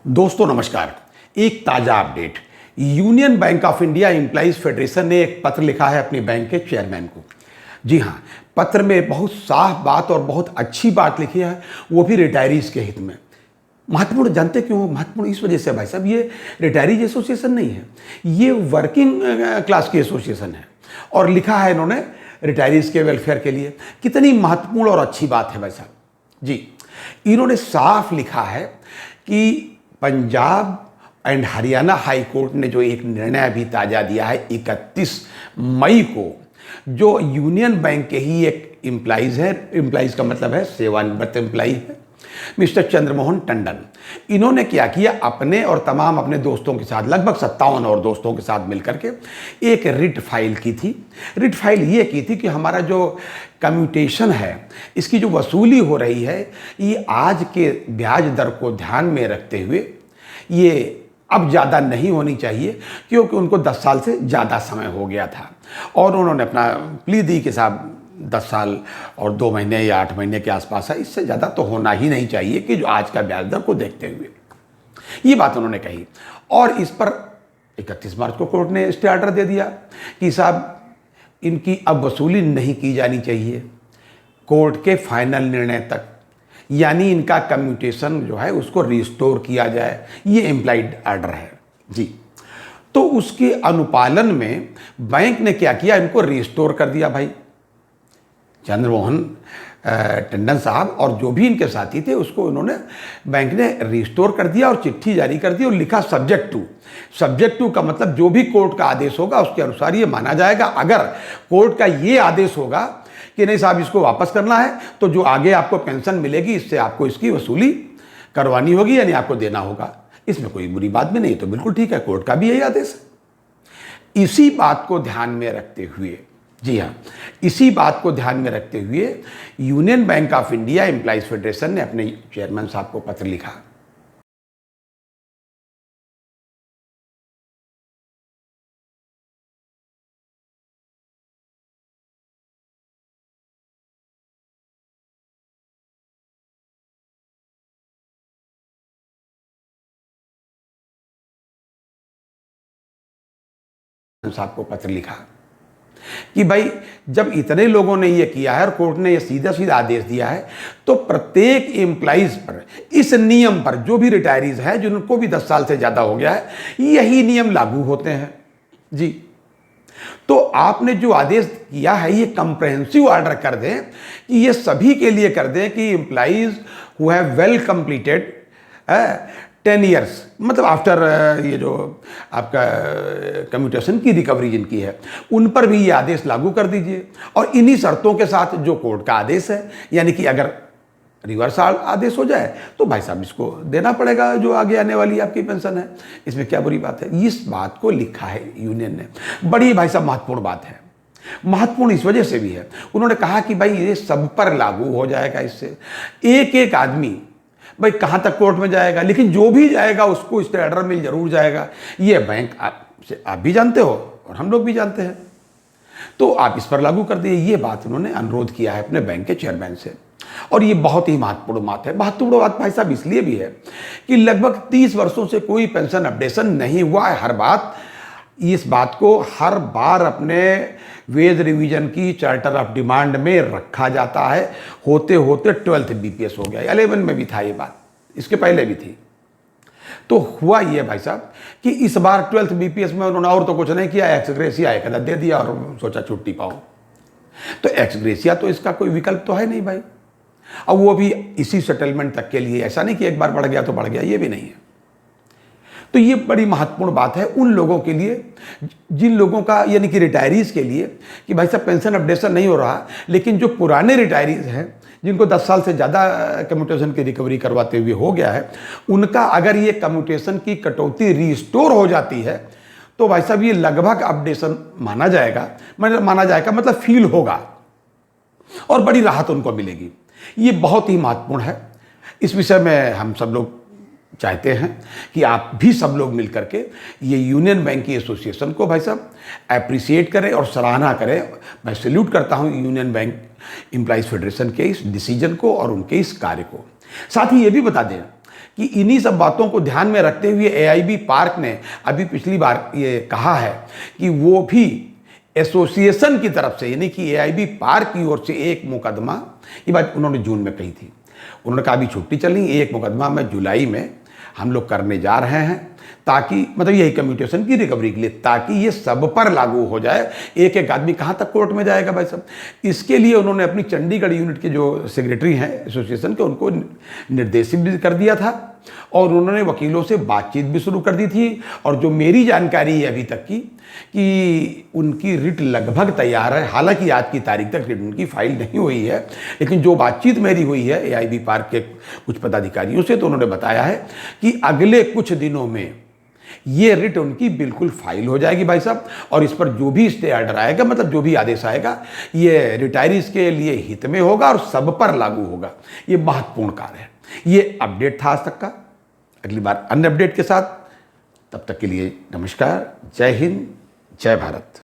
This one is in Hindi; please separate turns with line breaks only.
दोस्तों नमस्कार। एक ताज़ा update. Union bank of India employees federation ने एक पत्र लिखा है अपने बैंक के चेयरमैन को। जी हाँ, पत्र में बहुत साफ बात और बहुत अच्छी बात लिखी है, वो भी रिटायरीज के हित में। महत्वपूर्ण जानते क्यों हो? महत्वपूर्ण इस वजह से भाई साहब, ये रिटायरीज एसोसिएशन नहीं है, ये वर्किंग क्लास की एसोसिएशन है और लिखा है इन्होंने रिटायरीज के वेलफेयर के लिए। कितनी महत्वपूर्ण और अच्छी बात है भाई साहब जी। इन्होंने साफ लिखा है कि Punjab and Haryana high court ने जो एक निर्णय अभी ताज़ा दिया है 31 मई को, जो यूनियन बैंक के ही एक एम्प्लॉइज है, एम्प्लॉइज का मतलब है सेवानिवृत्त एम्प्लॉई है, मिस्टर चंद्रमोहन टंडन। इन्होंने क्या किया, अपने और तमाम अपने दोस्तों के साथ, लगभग 57 और दोस्तों के साथ मिलकर के एक रिट फाइल की थी। रिट फाइल ये की थी कि हमारा जो कम्यूटेशन है, इसकी जो वसूली हो रही है, ये आज के ब्याज दर को ध्यान में रखते हुए ये अब ज़्यादा नहीं होनी चाहिए, क्योंकि उनको 10 साल से ज़्यादा समय हो गया था और उन्होंने अपना प्ली दी कि साहब 10 साल और 2 महीने या 8 महीने के आसपास है, इससे ज़्यादा तो होना ही नहीं चाहिए कि जो आज का ब्याज दर को देखते हुए, ये बात उन्होंने कही। और इस पर 31 मार्च को कोर्ट ने स्टे ऑर्डर दे दिया कि साहब इनकी अब वसूली नहीं की जानी चाहिए कोर्ट के फाइनल निर्णय तक, यानी इनका कम्यूटेशन जो है उसको रिस्टोर किया जाए। ये एम्प्लॉइड ऑर्डर है जी। तो उसके अनुपालन में बैंक ने क्या किया, इनको रिस्टोर कर दिया भाई। चंद्रमोहन टंडन साहब और जो भी इनके साथी थे, उसको उन्होंने बैंक ने रिस्टोर कर दिया और चिट्ठी जारी कर दी और लिखा सब्जेक्ट टू का मतलब जो भी कोर्ट का आदेश होगा उसके अनुसार ये माना जाएगा। अगर कोर्ट का ये आदेश होगा कि नहीं साहब इसको वापस करना है, तो जो आगे आपको पेंशन मिलेगी इससे आपको इसकी वसूली करवानी होगी, यानी आपको देना होगा। इसमें कोई बुरी बात भी नहीं, तो बिल्कुल ठीक है, कोर्ट का भी यही आदेश है। इसी बात को ध्यान में रखते हुए, जी हाँ, इसी बात को ध्यान में रखते हुए union bank of India employees federation ने अपने चेयरमैन साहब को पत्र लिखा। साहब को पत्र लिखा कि भाई जब इतने लोगों ने ये किया है और कोर्ट ने ये सीधा सीधा आदेश दिया है, तो प्रत्येक एम्प्लॉइज पर इस नियम पर, जो भी रिटायरीज है जिनको भी 10 साल से ज़्यादा हो गया है, यही नियम लागू होते हैं जी। तो आपने जो आदेश किया है ये कंप्रहेंसिव ऑर्डर कर दें कि ये सभी के लिए कर दें कि employees who have well completed 10 years, मतलब आफ्टर ये जो आपका कम्यूटेशन की रिकवरी जिनकी है, उन पर भी ये आदेश लागू कर दीजिए। और इन्हीं शर्तों के साथ जो कोर्ट का आदेश है, यानी कि अगर रिवर्स आदेश हो जाए तो भाई साहब इसको देना पड़ेगा, जो आगे आने वाली आपकी पेंशन है। इसमें क्या बुरी बात है? इस बात को लिखा है यूनियन ने। बड़ी भाई साहब महत्वपूर्ण बात है। महत्वपूर्ण इस वजह से भी है, उन्होंने कहा कि भाई ये सब पर लागू हो जाएगा। इससे एक एक आदमी भाई कहाँ तक कोर्ट में जाएगा, लेकिन जो भी जाएगा उसको स्टे ऑर्डर मिल जरूर जाएगा। ये बैंक आप भी जानते हो और हम लोग भी जानते हैं, तो आप इस पर लागू कर दिए। ये बात उन्होंने अनुरोध किया है अपने बैंक के चेयरमैन से, और ये बहुत ही महत्वपूर्ण बात है। महत्वपूर्ण बात भाई साहब इसलिए भी है कि लगभग 30 वर्षों से कोई पेंशन अपडेशन नहीं हुआ है। इस बात को हर बार अपने वेज रिवीजन की चार्टर ऑफ डिमांड में रखा जाता है। होते होते 12th BPS हो गया, 11 में भी था ये बात, इसके पहले भी थी। तो हुआ ये भाई साहब कि इस बार 12th BPS में उन्होंने और तो कुछ नहीं किया, एक्स ग्रेसिया एक अदा दे दिया और सोचा छुट्टी पाओ। तो एक्स ग्रेसिया तो इसका कोई विकल्प तो है नहीं भाई। अब वो भी इसी सेटलमेंट तक के लिए, ऐसा नहीं कि एक बार बढ़ गया तो बढ़ गया, ये भी नहीं है। तो ये बड़ी महत्वपूर्ण बात है उन लोगों के लिए, जिन लोगों का, यानी कि रिटायरीज के लिए, कि भाई साहब पेंशन अपडेशन नहीं हो रहा, लेकिन जो पुराने रिटायरीज हैं जिनको 10 साल से ज़्यादा कम्यूटेशन की रिकवरी करवाते हुए हो गया है, उनका अगर ये कम्यूटेशन की कटौती रिस्टोर हो जाती है तो भाई साहब ये लगभग अपडेशन माना जाएगा, मतलब फील होगा और बड़ी राहत उनको मिलेगी। ये बहुत ही महत्वपूर्ण है। इस विषय में हम सब लोग चाहते हैं कि आप भी सब लोग मिलकर के ये यूनियन बैंक की एसोसिएशन को भाई साहब अप्रिशिएट करें और सराहना करें। मैं सैल्यूट करता हूँ यूनियन बैंक एम्प्लॉइज फेडरेशन के इस डिसीजन को और उनके इस कार्य को। साथ ही ये भी बता दें कि इन्हीं सब बातों को ध्यान में रखते हुए एआईबी पार्क ने अभी पिछली बार ये कहा है कि वो भी एसोसिएशन की तरफ से, यानी कि एआईबी पार्क की ओर से एक मुकदमा, ये बात उन्होंने जून में कही थी, उन्होंने कहा अभी छुट्टी चल रही, एक मुकदमा में जुलाई में हम लोग करने जा रहे हैं, ताकि मतलब यही कम्यूटेशन की रिकवरी के लिए, ताकि ये सब पर लागू हो जाए। एक एक आदमी कहाँ तक कोर्ट में जाएगा भाई साहब। इसके लिए उन्होंने अपनी चंडीगढ़ यूनिट के जो सेक्रेटरी हैं एसोसिएशन के, उनको निर्देशित भी कर दिया था और उन्होंने वकीलों से बातचीत भी शुरू कर दी थी। और जो मेरी जानकारी है अभी तक की कि उनकी रिट लगभग तैयार है। हालांकि आज की तारीख तक रिट उनकी फाइल नहीं हुई है, लेकिन जो बातचीत मेरी हुई है एआईबी पार्क के कुछ पदाधिकारियों से, तो उन्होंने बताया है कि अगले कुछ दिनों में ये रिट उनकी बिल्कुल फाइल हो जाएगी भाई साहब। और इस पर जो भी स्टे ऑर्डर आएगा, मतलब जो भी आदेश आएगा, ये रिटायरीज के लिए हित में होगा और सब पर लागू होगा। ये महत्वपूर्ण कार्य है। ये अपडेट था आज तक का। अगली बार अन्य अपडेट के साथ, तब तक के लिए नमस्कार, जय हिंद, जय भारत।